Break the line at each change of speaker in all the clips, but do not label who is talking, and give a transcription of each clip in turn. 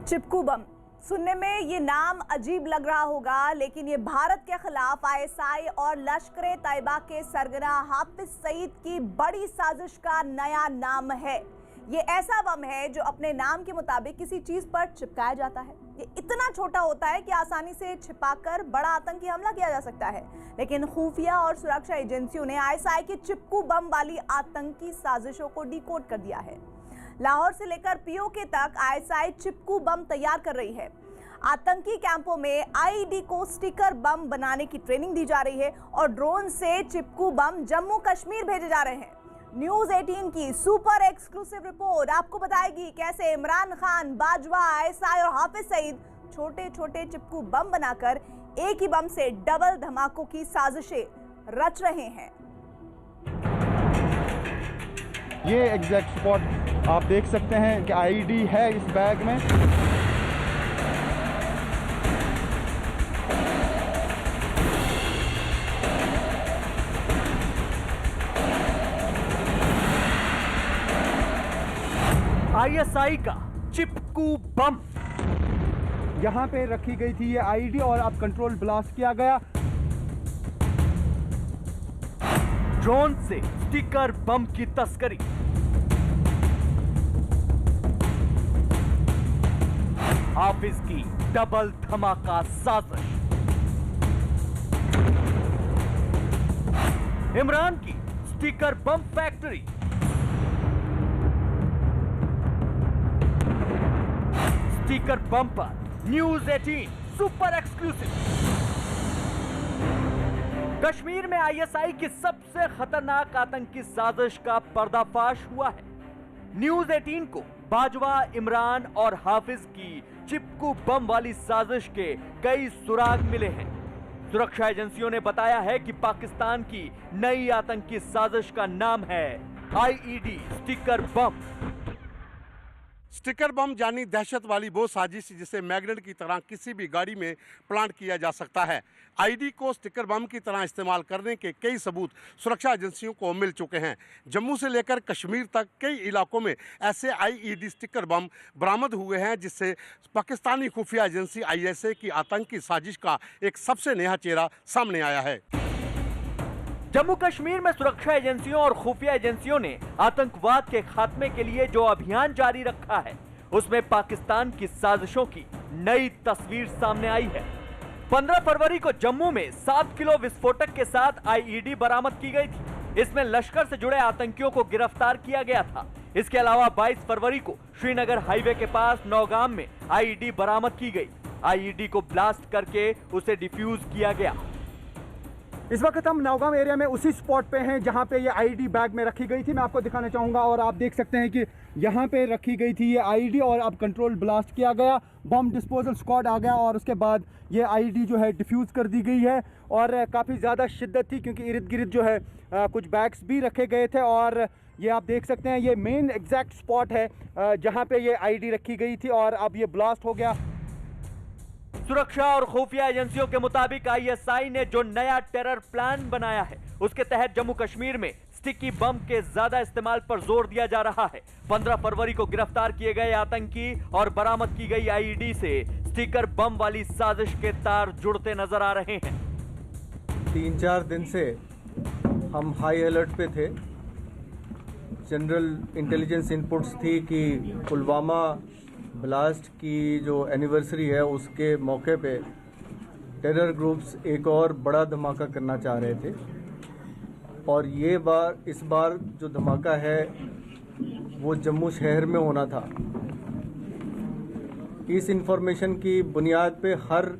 चिपकू बम सुनने में ये नाम अजीब लग रहा होगा, लेकिन ये भारत के खिलाफ आईएसआई और लश्कर तैयबा के सरगना हाफिज सईद की बड़ी साजिश का नया नाम है। ये ऐसा बम है जो अपने नाम के मुताबिक किसी चीज पर चिपकाया जाता है। ये इतना छोटा होता है कि आसानी से छिपाकर बड़ा आतंकी हमला किया जा सकता है, लेकिन खुफिया और सुरक्षा एजेंसियों ने आईएसआई की चिपकू बम वाली आतंकी साजिशों को डिकोड कर दिया है। लाहौर से लेकर पीओके तक आईएसआई चिपकू बम तैयार कर रही है। आतंकी कैंपों में आईईडी को स्टिकर बम बनाने की ट्रेनिंग दी जा रही है और ड्रोन से चिपकू बम जम्मू कश्मीर भेजे जा रहे हैं। न्यूज 18 की सुपर एक्सक्लूसिव रिपोर्ट आपको बताएगी कैसे इमरान खान, बाजवा, आईएसआई और हाफिज सईद छोटे छोटे चिपकू बम बनाकर एक ही बम से डबल धमाकों की साजिशें रच रहे हैं।
ये एग्जैक्ट स्पॉट आप देख सकते हैं कि आईडी है इस बैग में।
आईएसआई का चिपकू बम
यहाँ पे रखी गई थी ये आईडी और अब कंट्रोल ब्लास्ट किया गया।
ड्रोन से स्टिकर बम की तस्करी। हाफिज की डबल धमाका साजिश। इमरान की स्टिकर बम फैक्ट्री। स्टिकर बम पर न्यूज 18 सुपर एक्सक्लूसिव। कश्मीर में आईएसआई की सबसे खतरनाक आतंकी साजिश का पर्दाफाश हुआ है। न्यूज 18 को बाजवा, इमरान और हाफिज की चिपकू बम वाली साजिश के कई सुराग मिले हैं। सुरक्षा एजेंसियों ने बताया है कि पाकिस्तान की नई आतंकी साजिश का नाम है आईईडी स्टिकर बम।
स्टिकर बम यानी दहशत वाली वो साजिश जिसे मैग्नेट की तरह किसी भी गाड़ी में प्लांट किया जा सकता है। आईडी को स्टिकर बम की तरह इस्तेमाल करने के कई सबूत सुरक्षा एजेंसियों को मिल चुके हैं। जम्मू से लेकर कश्मीर तक कई इलाकों में ऐसे आईईडी स्टिकर बम बरामद हुए हैं, जिससे पाकिस्तानी खुफिया एजेंसी आईएसआई की आतंकी साजिश का एक सबसे नया चेहरा सामने आया है।
जम्मू कश्मीर में सुरक्षा एजेंसियों और खुफिया एजेंसियों ने आतंकवाद के खात्मे के लिए जो अभियान जारी रखा है, उसमें पाकिस्तान की साजिशों की नई तस्वीर सामने आई है। 15 फरवरी को जम्मू में 7 किलो विस्फोटक के साथ आईईडी बरामद की गई थी। इसमें लश्कर से जुड़े आतंकियों को गिरफ्तार किया गया था। इसके अलावा 22 फरवरी को श्रीनगर हाईवे के पास नौगाम में आईईडी बरामद की गई। आईईडी को ब्लास्ट करके उसे डिफ्यूज किया गया।
इस वक्त हम नौगाम एरिया में उसी स्पॉट पे हैं जहां पे ये आईडी बैग में रखी गई थी। मैं आपको दिखाना चाहूँगा और आप देख सकते हैं कि यहाँ पे रखी गई थी ये आईडी और अब कंट्रोल ब्लास्ट किया गया। बम डिस्पोजल स्क्वाड आ गया और उसके बाद ये आईडी जो है डिफ्यूज़ कर दी गई है और काफ़ी ज़्यादा शिद्दत थी क्योंकि इर्द गिर्द जो है कुछ बैग्स भी रखे गए थे। और ये आप देख सकते हैं ये मेन एग्जैक्ट स्पॉट है जहाँ पे ये आईडी रखी गई थी और अब ये ब्लास्ट हो गया।
सुरक्षा और खुफिया एजेंसियों के मुताबिक आईएसआई ने जो नया टेरर प्लान बनाया है, उसके तहत जम्मू कश्मीर में स्टिकी बम के ज्यादा इस्तेमाल पर जोर दिया जा रहा है। 15 फरवरी को गिरफ्तार किए गए आतंकी और बरामद की गई आईईडी से स्टिकर बम वाली साजिश के तार जुड़ते नजर आ रहे हैं।
3-4 दिन से हम हाई अलर्ट पे थे। जनरल इंटेलिजेंस इनपुट्स थी कि पुलवामा ब्लास्ट की जो एनिवर्सरी है उसके मौके पे टेरर ग्रुप्स एक और बड़ा धमाका करना चाह रहे थे और इस बार जो धमाका है वो जम्मू शहर में होना था। इस इंफॉर्मेशन की बुनियाद पे हर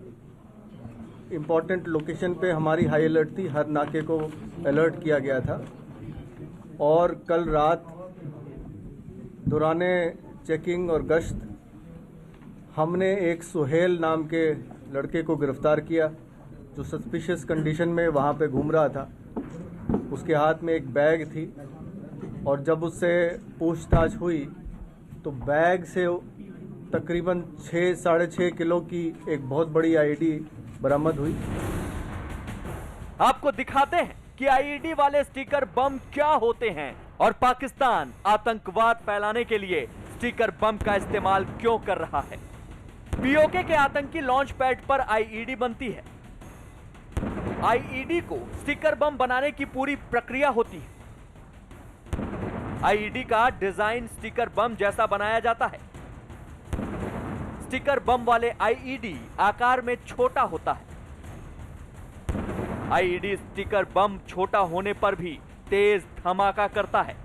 इम्पोर्टेंट लोकेशन पे हमारी हाई अलर्ट थी। हर नाके को अलर्ट किया गया था और कल रात दौराने चेकिंग और गश्त हमने एक सुहेल नाम के लड़के को गिरफ्तार किया जो सस्पिशियस कंडीशन में वहाँ पे घूम रहा था। उसके हाथ में एक बैग थी और जब उससे पूछताछ हुई तो बैग से तकरीबन 6-6.5 किलो की एक बहुत बड़ी आईडी बरामद हुई।
आपको दिखाते हैं कि आईईडी वाले स्टिकर बम क्या होते हैं और पाकिस्तान आतंकवाद फैलाने के लिए स्टिकर बम का इस्तेमाल क्यों कर रहा है। पीओके के आतंकी लॉन्च पैड पर आईईडी बनती है। आईईडी को स्टिकर बम बनाने की पूरी प्रक्रिया होती है। आईईडी का डिजाइन स्टिकर बम जैसा बनाया जाता है। स्टिकर बम वाले आईईडी आकार में छोटा होता है। आईईडी स्टिकर बम छोटा होने पर भी तेज धमाका करता है।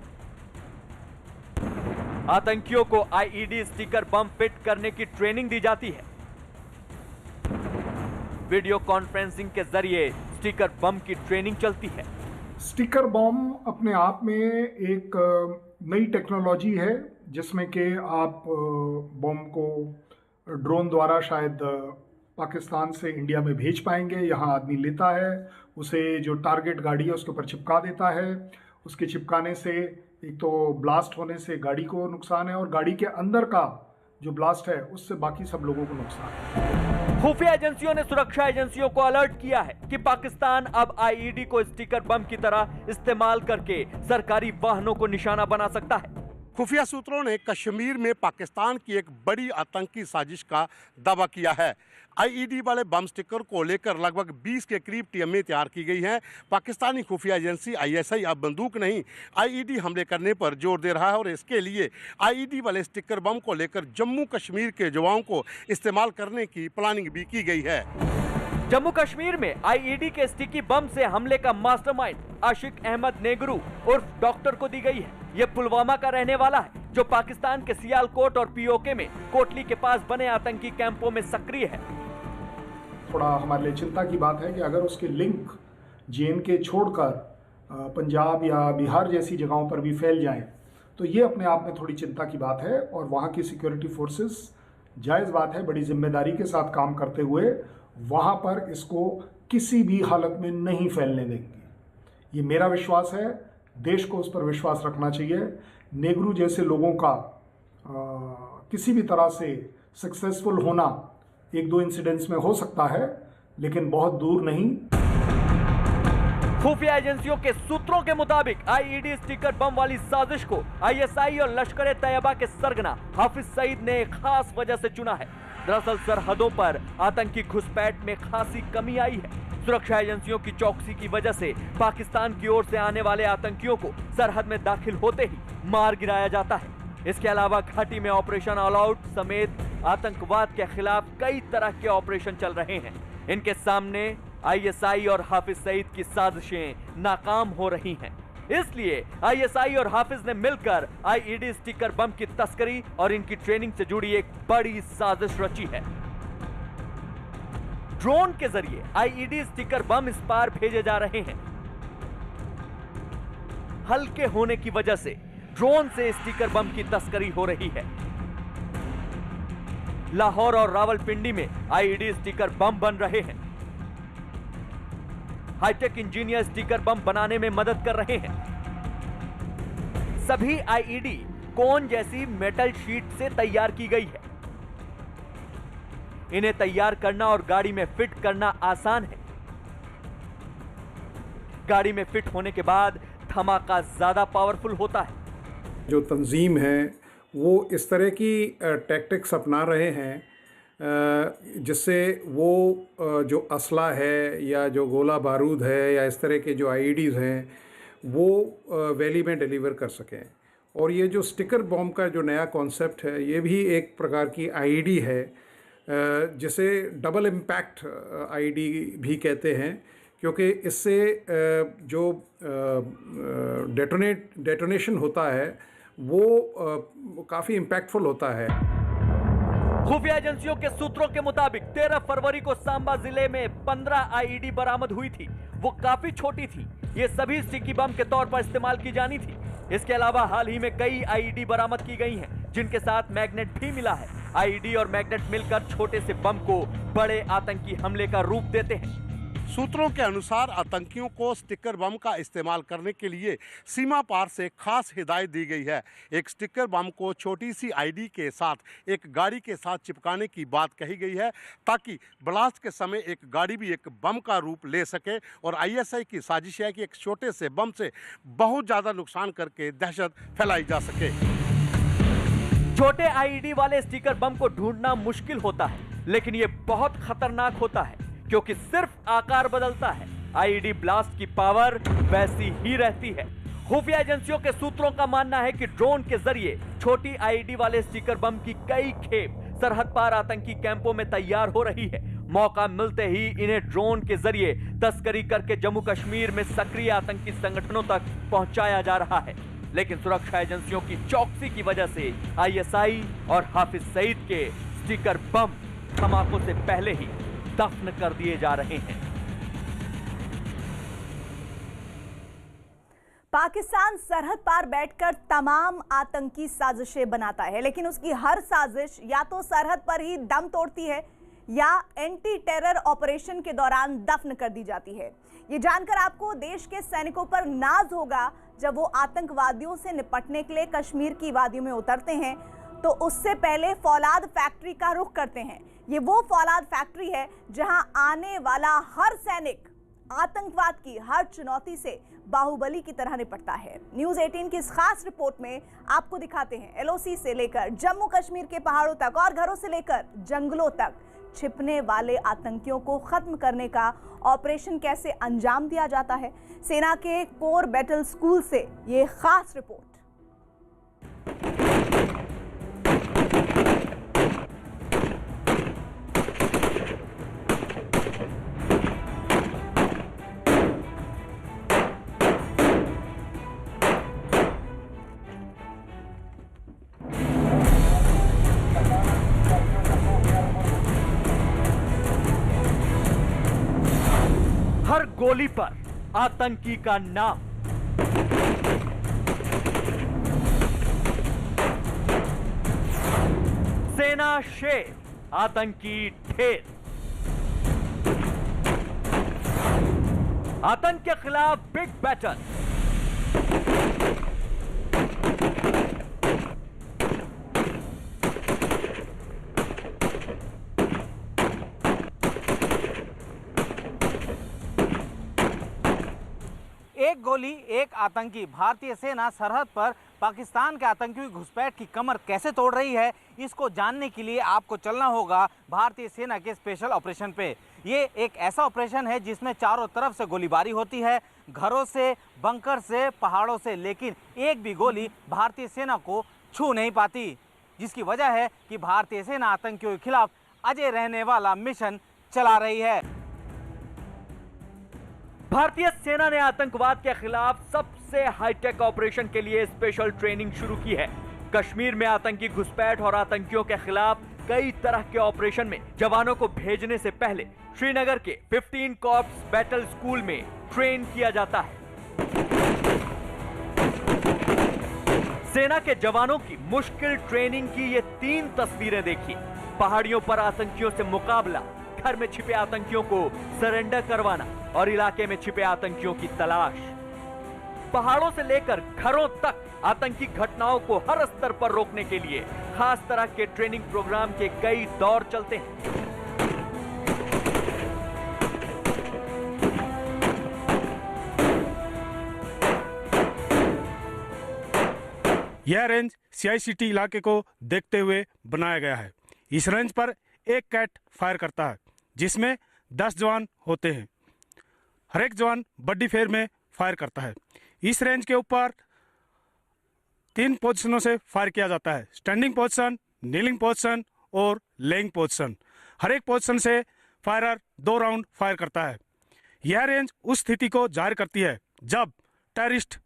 आतंकियों को आईईडी स्टिकर बम फिट करने की ट्रेनिंग दी जाती है। वीडियो कॉन्फ्रेंसिंग के जरिए स्टिकर बम की ट्रेनिंग चलती है।
स्टिकर बम अपने आप में एक नई टेक्नोलॉजी है जिसमें कि आप बम को ड्रोन द्वारा शायद पाकिस्तान से इंडिया में भेज पाएंगे। यहाँ आदमी लेता है, उसे जो टारगेट गाड़ी है उसके ऊपर चिपका देता है। उसके चिपकाने से एक तो ब्लास्ट होने से गाड़ी को नुकसान है और गाड़ी के अंदर का जो ब्लास्ट है उससे बाकी सब लोगों को नुकसान है।
खुफिया एजेंसियों ने सुरक्षा एजेंसियों को अलर्ट किया है कि पाकिस्तान अब आईईडी को स्टिकर बम की तरह इस्तेमाल करके सरकारी वाहनों को निशाना बना सकता है।
खुफिया सूत्रों ने कश्मीर में पाकिस्तान की एक बड़ी आतंकी साजिश का दावा किया है। आईईडी वाले बम स्टिकर को लेकर लगभग 20 के करीब टीमें तैयार की गई हैं। पाकिस्तानी खुफिया एजेंसी आईएसआई अब बंदूक नहीं आईईडी हमले करने पर जोर दे रहा है और इसके लिए आईईडी वाले स्टिकर बम को लेकर जम्मू कश्मीर के जवानों को इस्तेमाल करने की प्लानिंग भी की गई है।
जम्मू कश्मीर में आईईडी के स्टिकी बम से हमले का मास्टरमाइंड आशिक अहमद नेगरू उर्फ डॉक्टर को दी गई है। यह पुलवामा का रहने वाला है जो पाकिस्तान के सियालकोट और पीओके में कोटली के पास बने आतंकी कैंपों में सक्रिय है।
थोड़ा हमारे लिए चिंता की बात है कि अगर उसके लिंक जेएनके छोड़कर पंजाब या बिहार जैसी जगहों पर भी फैल जाएं तो ये अपने आप में थोड़ी चिंता की बात है और वहाँ की सिक्योरिटी फोर्सेस जायज़ बात है बड़ी जिम्मेदारी के साथ काम करते हुए वहाँ पर इसको किसी भी हालत में नहीं फैलने देंगे। ये मेरा विश्वास है, देश को उस पर विश्वास रखना चाहिए। नेगरू जैसे लोगों का किसी भी तरह से सक्सेसफुल होना एक दो इंसिडेंट्स में हो सकता है लेकिन बहुत दूर नहीं।
खुफिया एजेंसियों के सूत्रों के मुताबिक आईईडी स्टिकर बम वाली साजिश को आईएसआई और लश्कर तैयबा के सरगना हाफिज सईद ने खास वजह से चुना है। दरअसल सरहदों पर आतंकी घुसपैठ में खासी कमी आई है। सुरक्षा एजेंसियों की चौकसी की वजह से पाकिस्तान की ओर से आने वाले आतंकियों को सरहद में दाखिल होते ही मार गिराया जाता है। इसके अलावा घाटी में ऑपरेशन ऑल आउट समेत आतंकवाद के खिलाफ कई तरह के ऑपरेशन चल रहे हैं। इनके सामने आईएसआई और हाफिज सईद की साजिशें नाकाम हो रही हैं। इसलिए आईएसआई और हाफिज ने मिलकर आईईडी स्टिकर बम की तस्करी और इनकी ट्रेनिंग से जुड़ी एक बड़ी साजिश रची है। ड्रोन के जरिए आईईडी स्टिकर बम इस पार भेजे जा रहे हैं। हल्के होने की वजह से ड्रोन से स्टिकर बम की तस्करी हो रही है। लाहौर और रावलपिंडी में आईईडी स्टिकर बम बन रहे हैं। हाईटेक इंजीनियर स्टिकर बम बनाने में मदद कर रहे हैं। सभी आईईडी कोन जैसी मेटल शीट से तैयार की गई है। इन्हें तैयार करना और गाड़ी में फिट करना आसान है। गाड़ी में फिट होने के बाद धमाका ज्यादा पावरफुल होता है।
जो तंजीम है वो इस तरह की टैक्टिक्स अपना रहे हैं जिससे वो जो असला है या जो गोला बारूद है या इस तरह के जो आईईडीज़ हैं वो वैली में डिलीवर कर सकें। और ये जो स्टिकर बॉम्ब का जो नया कॉन्सेप्ट है ये भी एक प्रकार की आईईडी है जिसे डबल इम्पैक्ट आईईडी भी कहते हैं क्योंकि इससे जो डेटोनेशन होता है वो काफ़ी इम्पैक्टफुल होता है।
खुफिया एजेंसियों के सूत्रों के मुताबिक 13 फरवरी को सांबा जिले में 15 आईईडी बरामद हुई थी। वो काफी छोटी थी। ये सभी स्टिकी बम के तौर पर इस्तेमाल की जानी थी। इसके अलावा हाल ही में कई आईईडी बरामद की गई हैं, जिनके साथ मैग्नेट भी मिला है। आईईडी और मैग्नेट मिलकर छोटे से बम को बड़े आतंकी हमले का रूप देते हैं।
सूत्रों के अनुसार आतंकियों को स्टिकर बम का इस्तेमाल करने के लिए सीमा पार से खास हिदायत दी गई है। एक स्टिकर बम को छोटी सी आईडी के साथ एक गाड़ी के साथ चिपकाने की बात कही गई है ताकि ब्लास्ट के समय एक गाड़ी भी एक बम का रूप ले सके। और आईएसआई की साजिश है कि एक छोटे से बम से बहुत ज़्यादा नुकसान करके दहशत फैलाई जा सके।
छोटे आईईडी वाले स्टिकर बम को ढूंढना मुश्किल होता है, लेकिन ये बहुत खतरनाक होता है क्योंकि सिर्फ आकार बदलता है, आईईडी ब्लास्ट की पावर वैसी ही रहती है। खुफिया एजेंसियों के सूत्रों का मानना है कि ड्रोन के जरिए छोटी आईईडी वाले स्टिकर बम की कई खेप सरहद पार आतंकी कैंपों में तैयार हो रही है। मौका मिलते ही इन्हें ड्रोन के जरिए तस्करी करके जम्मू कश्मीर में सक्रिय आतंकी संगठनों तक पहुंचाया जा रहा है, लेकिन सुरक्षा एजेंसियों की चौकसी की वजह से आईएसआई और हाफिज सईद के स्टिकर बम धमाकों से पहले ही दफन कर दिए जा रहे हैं।
पाकिस्तान सरहद पार बैठकर तमाम आतंकी साजिशें बनाता है, लेकिन उसकी हर साजिश या तो सरहद पर ही दम तोड़ती है या एंटी टेरर ऑपरेशन के दौरान दफन कर दी जाती है। ये जानकर आपको देश के सैनिकों पर नाज होगा जब वो आतंकवादियों से निपटने के लिए कश्मीर की वादियों में उतरते हैं तो उससे पहले फौलाद फैक्ट्री का रुख करते हैं। ये वो फौलाद फैक्ट्री है जहां आने वाला हर सैनिक आतंकवाद की हर चुनौती से बाहुबली की तरह निपटता है। न्यूज़ 18 की इस खास रिपोर्ट में आपको दिखाते हैं एलओसी से लेकर जम्मू कश्मीर के पहाड़ों तक और घरों से लेकर जंगलों तक छिपने वाले आतंकियों को खत्म करने का ऑपरेशन कैसे अंजाम दिया जाता है। सेना के कोर बैटल स्कूल से ये खास रिपोर्ट।
हर गोली पर आतंकी का नाम, सेना शेर, आतंकी ढेर। आतंक के खिलाफ बिग बैटल।
एक गोली एक आतंकी। भारतीय सेना सरहद पर पाकिस्तान के आतंकियों की घुसपैठ की कमर कैसे तोड़ रही है, इसको जानने के लिए आपको चलना होगा भारतीय सेना के स्पेशल ऑपरेशन पे। ये एक ऐसा ऑपरेशन है जिसमें चारों तरफ से गोलीबारी होती है, घरों से, बंकर से, पहाड़ों से, लेकिन एक भी गोली भारतीय सेना को छू नहीं पाती, जिसकी वजह है कि भारतीय सेना आतंकियों के खिलाफ अजय रहने वाला मिशन चला रही है।
भारतीय सेना ने आतंकवाद के खिलाफ सबसे हाईटेक ऑपरेशन के लिए स्पेशल ट्रेनिंग शुरू की है। कश्मीर में आतंकी घुसपैठ और आतंकियों के खिलाफ कई तरह के ऑपरेशन में जवानों को भेजने से पहले श्रीनगर के 15 कॉर्प्स बैटल स्कूल में ट्रेन किया जाता है। सेना के जवानों की मुश्किल ट्रेनिंग की ये 3 तस्वीरें देखिए। पहाड़ियों पर आतंकियों से मुकाबला, घर में छिपे आतंकियों को सरेंडर करवाना और इलाके में छिपे आतंकियों की तलाश। पहाड़ों से लेकर घरों तक आतंकी घटनाओं को हर स्तर पर रोकने के लिए खास तरह के ट्रेनिंग प्रोग्राम के कई दौर चलते हैं।
यह रेंज CICT इलाके को देखते हुए बनाया गया है। इस रेंज पर एक कैट फायर करता है, जिसमें 10 जवान होते हैं। हर एक जवान बड्डी फेर में फायर करता है। इस रेंज के ऊपर 3 पोजीशनों से फायर किया जाता है: स्टैंडिंग पोजीशन, नीलिंग पोजीशन और लेइंग पोजीशन। हर एक पोजीशन से फायरर 2 राउंड फायर करता है। यह रेंज उस स्थिति को जाहिर करती है जब टेररिस्ट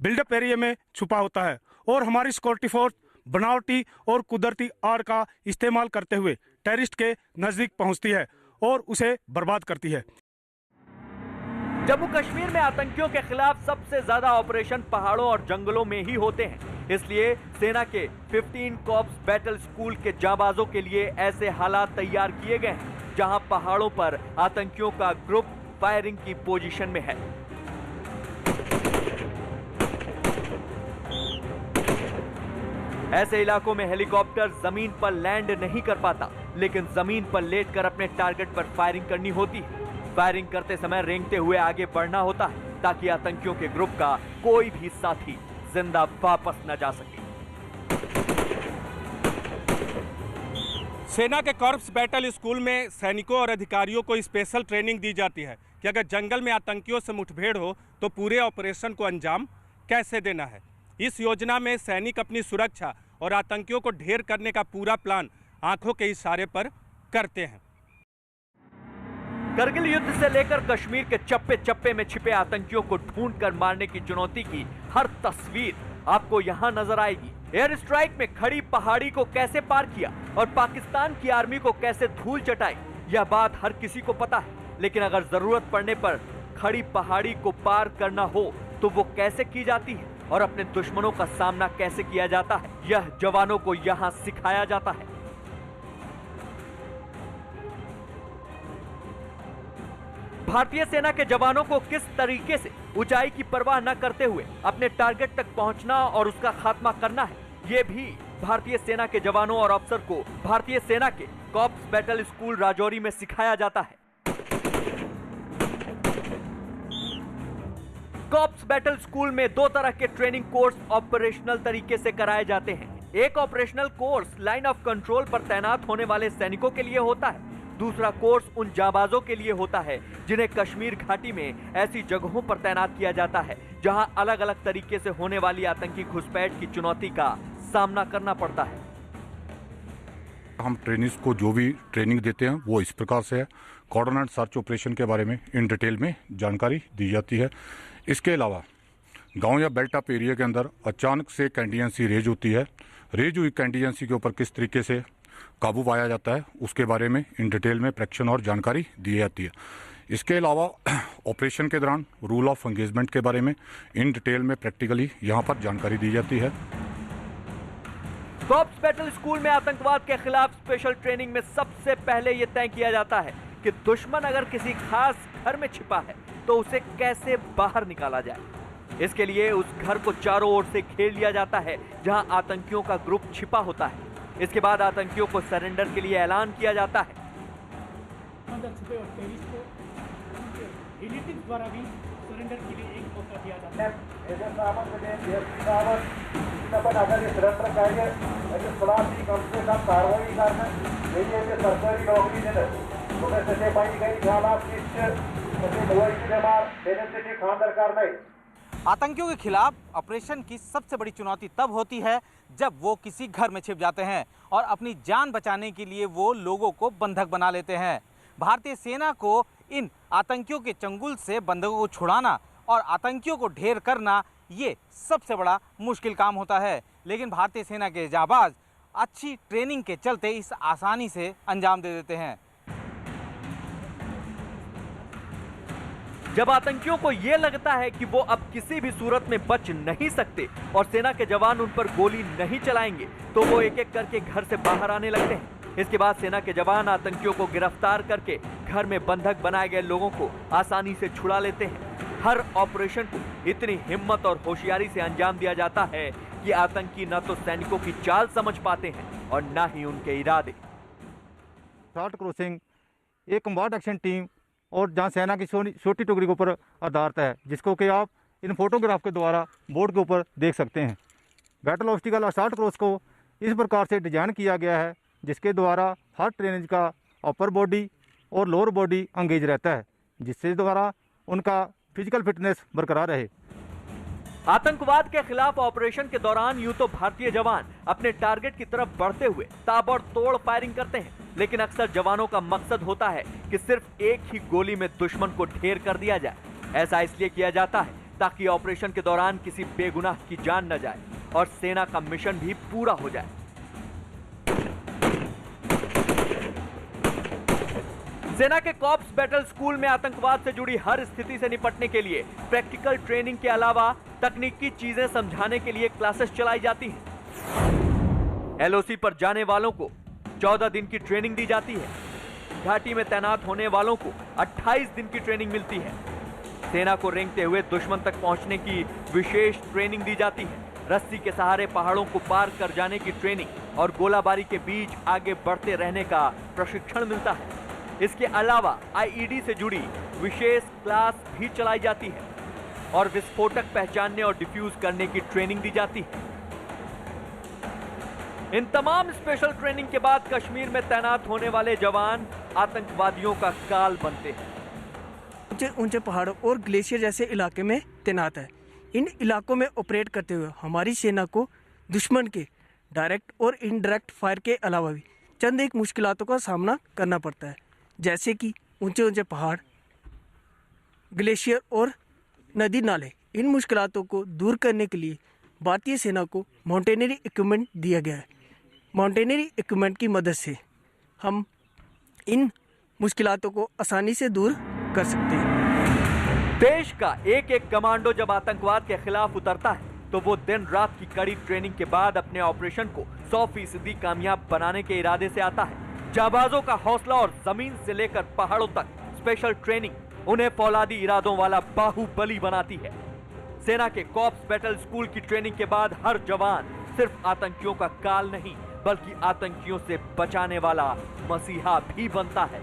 बिल्डअप एरिया में छुपा होता है और हमारी सिक्योरिटी फोर्स बनावटी और कुदरती आड़ का इस्तेमाल करते हुए टेररिस्ट के नजदीक पहुंचती है और उसे बर्बाद करती है।
जम्मू कश्मीर में आतंकियों के खिलाफ सबसे ज्यादा ऑपरेशन पहाड़ों और जंगलों में ही होते हैं। इसलिए सेना के 15 कॉर्प्स बैटल स्कूल के जाबाजों के लिए ऐसे हालात तैयार किए गए हैं जहां पहाड़ों पर आतंकियों का ग्रुप फायरिंग की पोजीशन में है। ऐसे इलाकों में हेलीकॉप्टर जमीन पर लैंड नहीं कर पाता, लेकिन जमीन पर लेटकर अपने टारगेट पर फायरिंग करनी होती है। फायरिंग करते समय रेंगते हुए आगे बढ़ना होता है ताकि आतंकियों के ग्रुप का कोई भी साथी जिंदा वापस न जा सके।
सेना के कॉर्प्स बैटल स्कूल में सैनिकों और अधिकारियों को स्पेशल ट्रेनिंग दी जाती है कि अगर जंगल में आतंकियों से मुठभेड़ हो तो पूरे ऑपरेशन को अंजाम कैसे देना है। इस योजना में सैनिक अपनी सुरक्षा और आतंकियों को ढेर करने का पूरा प्लान आंखों के इशारे पर करते हैं।
करगिल युद्ध से लेकर कश्मीर के चप्पे चप्पे में छिपे आतंकियों को ढूंढकर मारने की चुनौती की हर तस्वीर आपको यहां नजर आएगी। एयर स्ट्राइक में खड़ी पहाड़ी को कैसे पार किया और पाकिस्तान की आर्मी को कैसे धूल चटाई, यह बात हर किसी को पता है। लेकिन अगर जरूरत पड़ने पर खड़ी पहाड़ी को पार करना हो तो वो कैसे की जाती है और अपने दुश्मनों का सामना कैसे किया जाता है, यह जवानों को यहां सिखाया जाता है। भारतीय सेना के जवानों को किस तरीके से ऊंचाई की परवाह न करते हुए अपने टारगेट तक पहुंचना और उसका खात्मा करना है, ये भी भारतीय सेना के जवानों और अफसर को भारतीय सेना के कॉर्प्स बैटल स्कूल राजौरी में सिखाया जाता है। कॉर्प्स बैटल स्कूल में दो तरह के ट्रेनिंग कोर्स ऑपरेशनल तरीके से कराए जाते हैं। एक operational course line of control पर तैनात होने वाले सैनिकों के लिए होता है, दूसरा कोर्स उन जाबाजों के लिए होता है जिन्हें कश्मीर घाटी में ऐसी जगहों पर तैनात किया जाता है जहां अलग अलग तरीके से होने वाली आतंकी घुसपैठ की चुनौती का सामना करना पड़ता है।
हम ट्रेनिंग्स को जो भी ट्रेनिंग देते हैं वो इस प्रकार से है। कॉर्डन एंड सर्च ऑपरेशन के बारे में इन डिटेल में जानकारी दी जाती है। इसके अलावा गांव या बेल्ट अप एरिया के अंदर अचानक से कैंटीजेंसी रेज होती है, रेज हुई कैंटीजेंसी के ऊपर किस तरीके से काबू पाया जाता है उसके बारे में इन डिटेल में प्रशिक्षण और जानकारी दी जाती है। इसके अलावा ऑपरेशन के दौरान रूल ऑफ एंगेजमेंट के बारे में इन डिटेल में प्रैक्टिकली यहाँ पर जानकारी दी जाती है।
कॉर्प्स बैटल स्कूल में आतंकवाद के खिलाफ स्पेशल ट्रेनिंग में सबसे पहले यह तय किया जाता है कि दुश्मन अगर किसी खास घर में छिपा है तो उसे कैसे बाहर निकाला जाए। इसके लिए उस घर को चारों ओर से घेर लिया जाता है जहां आतंकियों का ग्रुप छिपा होता है। इसके बाद आतंकियों को सरेंडर के लिए ऐलान किया जाता है।
द्वारा भी सरेंडर के लिए एक मौका दिया जाता है।
आतंकियों के खिलाफ ऑपरेशन की सबसे बड़ी चुनौती तब होती है जब वो किसी घर में छिप जाते हैं और अपनी जान बचाने के लिए वो लोगों को बंधक बना लेते हैं। भारतीय सेना को इन आतंकियों के चंगुल से बंधकों को छुड़ाना और आतंकियों को ढेर करना ये सबसे बड़ा मुश्किल काम होता है, लेकिन भारतीय सेना के जाबाज अच्छी ट्रेनिंग के चलते इस आसानी से अंजाम दे देते हैं।
जब आतंकियों को यह लगता है कि वो अब किसी भी सूरत में बच नहीं सकते और सेना के जवान उन पर गोली नहीं चलाएंगे तो वो एक एक करके घर से बाहर आने लगते हैं। इसके बाद सेना के जवान आतंकियों को गिरफ्तार करके घर में बंधक बनाए गए लोगों को आसानी से छुड़ा लेते हैं। हर ऑपरेशन को इतनी हिम्मत और होशियारी से अंजाम दिया जाता है कि आतंकी न तो सैनिकों की चाल समझ पाते हैं और न ही उनके इरादे।
शॉर्ट क्रॉसिंग एक कम्बाट एक्शन टीम और जहाँ सेना की छोटी टुकड़ी के ऊपर आधारित है, जिसको कि आप इन फोटोग्राफ के द्वारा बोर्ड के ऊपर देख सकते हैं। बैटल ऑब्स्टिकल शॉर्ट क्रॉस को इस प्रकार से डिजाइन किया गया है जिसके द्वारा हर ट्रेनेज का अपर बॉडी और लोअर बॉडी एंगेज रहता है, जिससे द्वारा उनका फिजिकल फिटनेस बरकरार रहे।
आतंकवाद के खिलाफ ऑपरेशन के दौरान यूं तो भारतीय जवान अपने टारगेट की तरफ बढ़ते हुए ताबड़तोड़ फायरिंग करते हैं, लेकिन अक्सर जवानों का मकसद होता है कि सिर्फ एक ही गोली में दुश्मन को ढेर कर दिया जाए। ऐसा इसलिए किया जाता है ताकि ऑपरेशन के दौरान किसी बेगुनाह की जान न जाए और सेना का मिशन भी पूरा हो जाए। सेना के कॉर्प्स बैटल स्कूल में आतंकवाद से जुड़ी हर स्थिति से निपटने के लिए प्रैक्टिकल ट्रेनिंग के अलावा तकनीकी चीजें समझाने के लिए क्लासेस चलाई जाती हैं। एलओसी पर जाने वालों को 14 दिन की ट्रेनिंग दी जाती है। घाटी में तैनात होने वालों को 28 दिन की ट्रेनिंग मिलती है। सेना को रेंगते हुए दुश्मन तक पहुंचने की विशेष ट्रेनिंग दी जाती है। रस्सी के सहारे पहाड़ों को पार कर जाने की ट्रेनिंग और गोलाबारी के बीच आगे बढ़ते रहने का प्रशिक्षण मिलता है। इसके अलावा आईईडी से जुड़ी विशेष क्लास भी चलाई जाती है और विस्फोटक पहचानने और डिफ्यूज करने की ट्रेनिंग दी जाती है। इन तमाम स्पेशल ट्रेनिंग के बाद कश्मीर में तैनात होने वाले जवान आतंकवादियों का काल बनते हैं।
ऊंचे ऊंचे पहाड़ों और ग्लेशियर जैसे इलाके में तैनात है। इन इलाकों में ऑपरेट करते हुए हमारी सेना को दुश्मन के डायरेक्ट और इनडायरेक्ट फायर के अलावा भी चंद एक मुश्किलातों का सामना करना पड़ता है, जैसे कि ऊंचे ऊंचे पहाड़, ग्लेशियर और नदी नाले। इन मुश्किलातों को दूर करने के लिए भारतीय सेना को माउंटेनरी इक्विपमेंट दिया गया है। माउंटेनरी इक्विपमेंट की मदद से हम इन मुश्किलातों को आसानी से दूर कर सकते हैं।
देश का एक एक कमांडो जब आतंकवाद के खिलाफ उतरता है तो वो दिन रात की कड़ी ट्रेनिंग के बाद अपने ऑपरेशन को 100% कामयाब बनाने के इरादे से आता है। जाबाजों का हौसला और जमीन से लेकर पहाड़ों तक स्पेशल ट्रेनिंग उन्हें फौलादी इरादों वाला बाहुबली बनाती है। सेना के कॉप्स बैटल स्कूल की ट्रेनिंग के बाद हर जवान सिर्फ आतंकियों का काल नहीं बल्कि आतंकियों से बचाने वाला मसीहा भी बनता है।